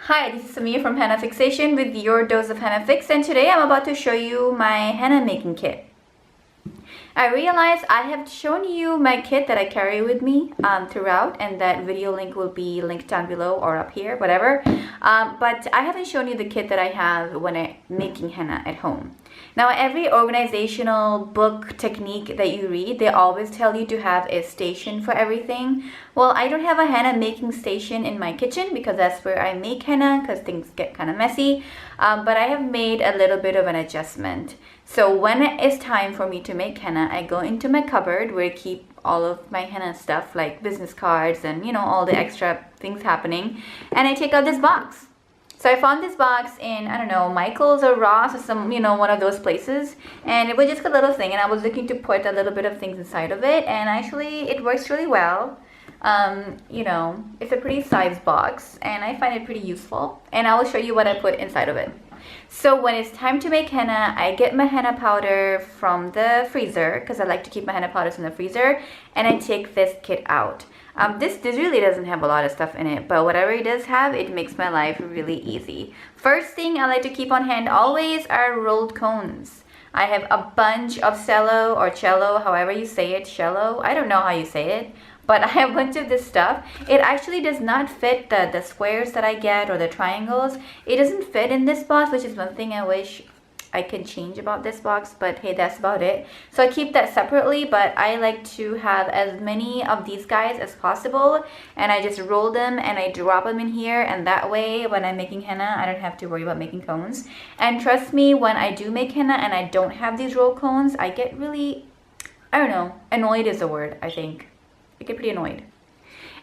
Hi, this is Samia from Henna Fixation with your dose of Henna Fix, and today I'm about to show you my henna making kit. I realized I have shown you my kit that I carry with me throughout, and that video link will be linked down below or up here, whatever. But I haven't shown you the kit that I have when I'm making henna at home. Now, every organizational book technique that you read, they always tell you to have a station for everything. Well, I don't have a henna making station in my kitchen because that's where I make henna because things get kind of messy. But I have made a little bit of an adjustment. So when it is time for me to make henna, I go into my cupboard where I keep all of my henna stuff like business cards and all the extra things happening, and I take out this box. So I found this box in, I don't know, Michael's or Ross or some, one of those places. And it was just a little thing. And I was looking to put a little bit of things inside of it. And actually, it works really well. It's a pretty sized box. And I find it pretty useful. And I will show you what I put inside of it. So when it's time to make henna, I get my henna powder from the freezer. Because I like to keep my henna powders in the freezer. And I take this kit out. This really doesn't have a lot of stuff in it, but whatever it does have, it makes my life really easy. First thing I like to keep on hand always are rolled cones. I have a bunch of cello or cello, however you say it, cello. I don't know how you say it, but I have a bunch of this stuff. It actually does not fit the squares that I get or the triangles. It doesn't fit in this box, which is one thing I wish I can change about this box, but hey, that's about it. So I keep that separately, but I like to have as many of these guys as possible, and I just roll them and I drop them in here, and that way when I'm making henna, I don't have to worry about making cones. And trust me, when I do make henna and I don't have these roll cones, I get really, I don't know, annoyed is the word, I think. I get pretty annoyed.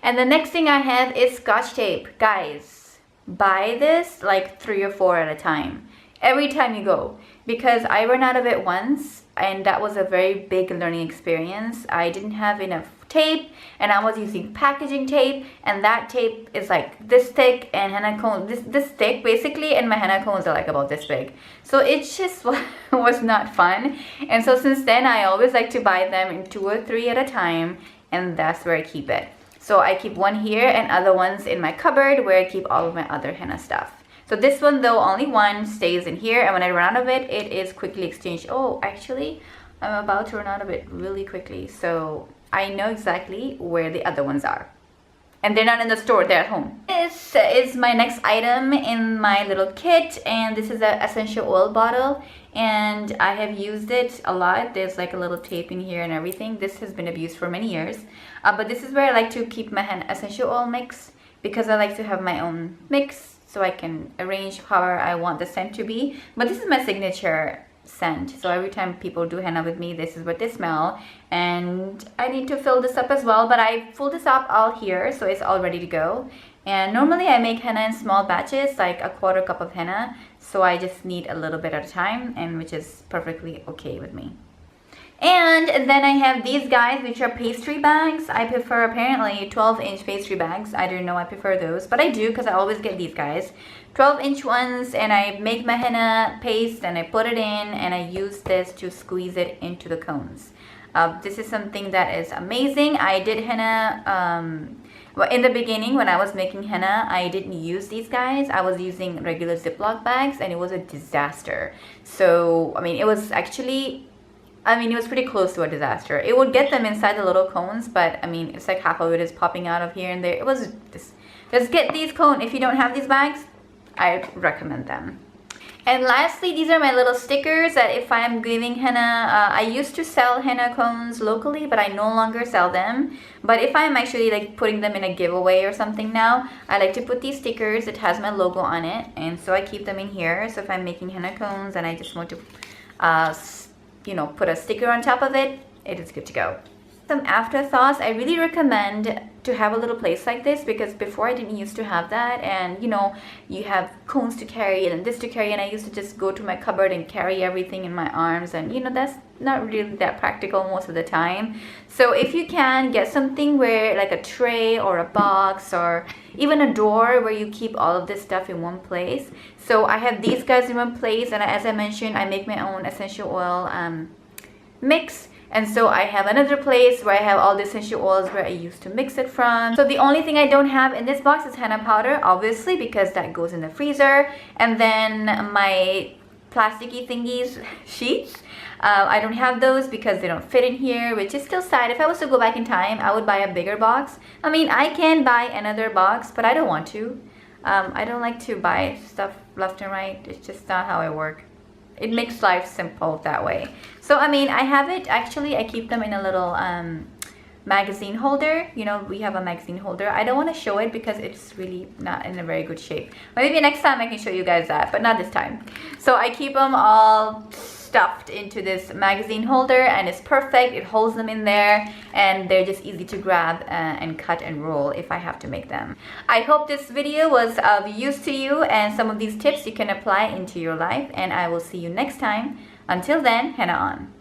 And the next thing I have is Scotch tape. Guys, buy this like 3 or 4 at a time. Every time you go, because I ran out of it once, and that was a very big learning experience. I didn't have enough tape, and I was using packaging tape, and that tape is like this thick, and henna cones this thick basically, and my henna cones are like about this big. So it just was not fun. And so since then, I always like to buy them in 2 or 3 at a time, and that's where I keep it. So I keep one here and other ones in my cupboard where I keep all of my other henna stuff. So this one, though, only one stays in here, and when I run out of it, it is quickly exchanged. Oh, actually, I'm about to run out of it really quickly, so I know exactly where the other ones are. And they're not in the store, they're at home. This is my next item in my little kit, and this is an essential oil bottle, and I have used it a lot. There's like a little tape in here and everything. This has been abused for many years, but this is where I like to keep my essential oil mix, because I like to have my own mix, so I can arrange however I want the scent to be. But this is my signature scent. So every time people do henna with me, this is what they smell. And I need to fill this up as well, but I fill this up all here, so it's all ready to go. And normally I make henna in small batches, like a 1/4 cup of henna. So I just need a little bit at a time, and which is perfectly okay with me. And then I have these guys, which are pastry bags. I prefer apparently 12-inch pastry bags. I don't know, I prefer those, but I do because I always get these guys. 12-inch ones, and I make my henna paste and I put it in, and I use this to squeeze it into the cones. This is something that is amazing. I did henna, well, in the beginning when I was making henna, I didn't use these guys. I was using regular Ziploc bags, and it was a disaster. So, it was actually, it was pretty close to a disaster. It would get them inside the little cones, but it's like half of it is popping out of here and there. It was just get these cones. If you don't have these bags, I recommend them. And lastly, these are my little stickers that if I'm giving henna, I used to sell henna cones locally, but I no longer sell them. But if I'm actually like putting them in a giveaway or something now, I like to put these stickers. It has my logo on it, and so I keep them in here. So if I'm making henna cones and I just want to put a sticker on top of it, it is good to go. Some afterthoughts, I really recommend to have a little place like this, because before I didn't used to have that, and you have cones to carry and this to carry, and I used to just go to my cupboard and carry everything in my arms, and that's not really that practical most of the time. So if you can get something where like a tray or a box or even a door where you keep all of this stuff in one place. So I have these guys in one place, and as I mentioned, I make my own essential oil mix. And so I have another place where I have all the essential oils where I used to mix it from. So the only thing I don't have in this box is henna powder, obviously, because that goes in the freezer. And then my plasticky thingies, sheets, I don't have those because they don't fit in here, which is still sad. If I was to go back in time, I would buy a bigger box. I mean, I can buy another box, but I don't want to. I don't like to buy stuff left and right. It's just not how I work. It makes life simple that way. So I mean, I have it, actually I keep them in a little magazine holder. You know, we have a magazine holder. I don't want to show it because it's really not in a very good shape. Maybe next time I can show you guys that, but not this time. So I keep them all stuffed into this magazine holder, and it's perfect. It holds them in there, and they're just easy to grab and cut and roll if I have to make them. I hope this video was of use to you, and some of these tips you can apply into your life, and I will see you next time. Until then, henna on.